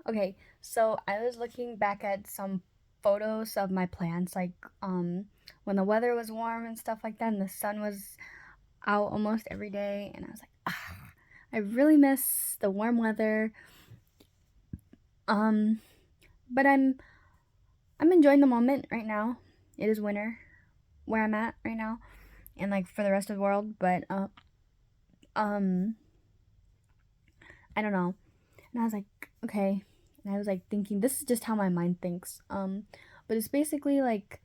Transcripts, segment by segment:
Okay, so I was looking back at some photos of my plants, like when the weather was warm and stuff like that, and the sun was out almost every day, and I was like, I really miss the warm weather. Um, but I'm enjoying the moment right now. It is winter where I'm at right now, and like for the rest of the world, but um, I don't know. And I was like, okay. And I was like thinking, this is just how my mind thinks. But it's basically like,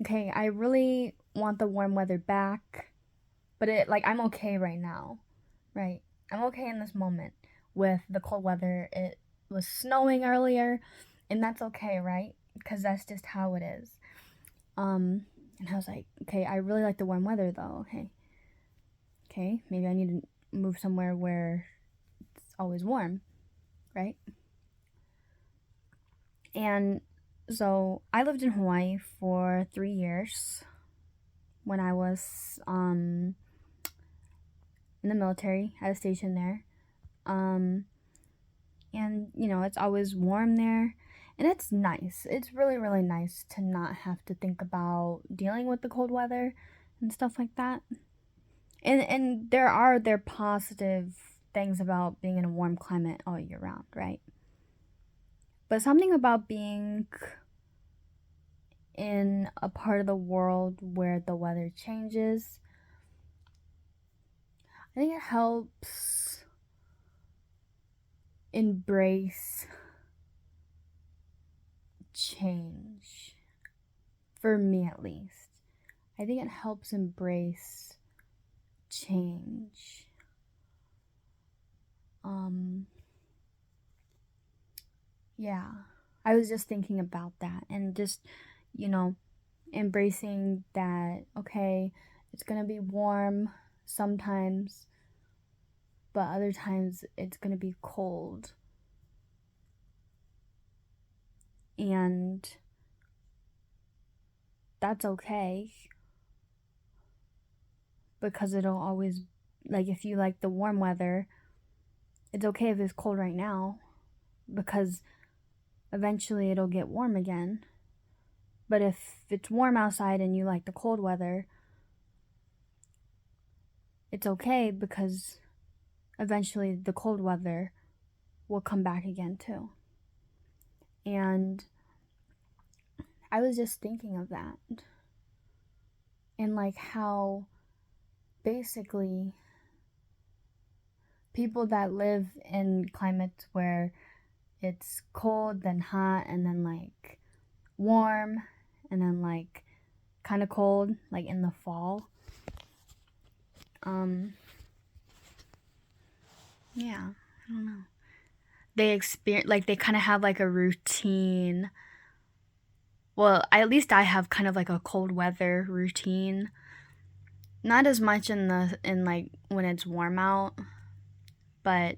okay, I really want the warm weather back, but I'm okay right now, right? I'm okay in this moment with the cold weather. It was snowing earlier, and that's okay, right? Because that's just how it is. And I was like, okay, I really like the warm weather though. Okay, maybe I need to move somewhere where it's always warm, right? And so I lived in Hawaii for 3 years when I was in the military. I was stationed there. Um, and it's always warm there. And it's nice. It's really, really nice to not have to think about dealing with the cold weather and stuff like that. And there are positive things about being in a warm climate all year round, right? But something about being in a part of the world where the weather changes, I think it helps embrace change. For me, at least. I think it helps embrace change. Um, yeah. I was just thinking about that and just, you know, embracing that, okay, it's gonna be warm sometimes, but other times it's gonna be cold. And that's okay because it'll always, like, if you like the warm weather, it's okay if it's cold right now because eventually it'll get warm again. But if it's warm outside and you like the cold weather, it's okay because eventually the cold weather will come back again too. And I was just thinking of that and like how basically people that live in climates where it's cold, then hot, and then like warm, and then like kind of cold, like in the fall. Um, yeah, I don't know. They experience, like, they kind of have like a routine. Well, at least I have kind of like a cold weather routine. Not as much in like when it's warm out, but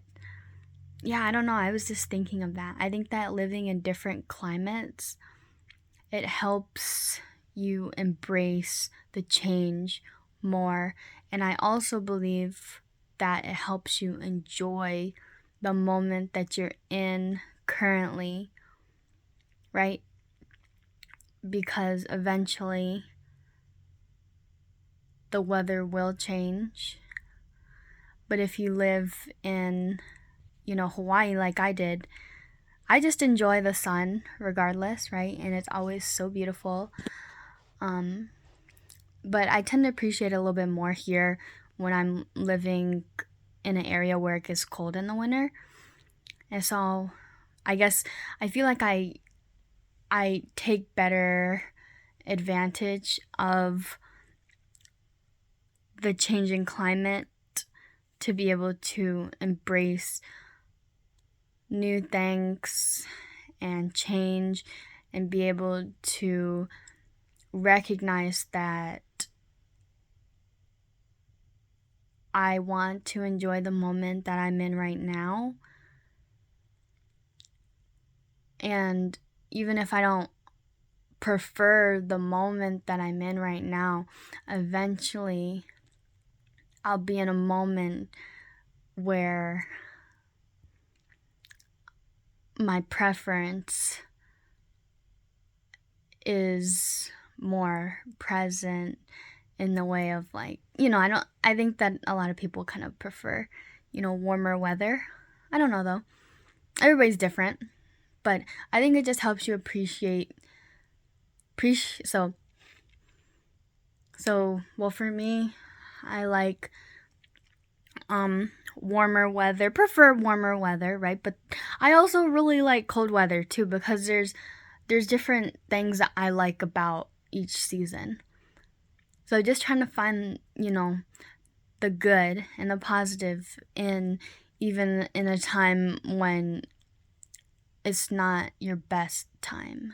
yeah, I don't know. I was just thinking of that. I think that living in different climates, it helps you embrace the change more. And I also believe that it helps you enjoy the moment that you're in currently, right? Because eventually the weather will change. But if you live in, Hawaii like I did, I just enjoy the sun regardless, right? And it's always so beautiful. Um, but I tend to appreciate it a little bit more here when I'm living in an area where it gets cold in the winter. And so I guess I feel like I take better advantage of the changing climate to be able to embrace new things and change and be able to recognize that I want to enjoy the moment that I'm in right now. And even if I don't prefer the moment that I'm in right now, eventually I'll be in a moment where my preference is more present in the way of like, I think that a lot of people kind of prefer, warmer weather. I don't know though. Everybody's different, but I think it just helps you appreciate well, for me, I like warmer weather, prefer warmer weather, right? But I also really like cold weather too, because there's different things that I like about each season. So just trying to find, the good and the positive even in a time when it's not your best time,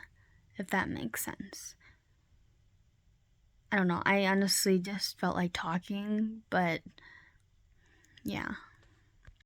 if that makes sense. I don't know. I honestly just felt like talking, but yeah.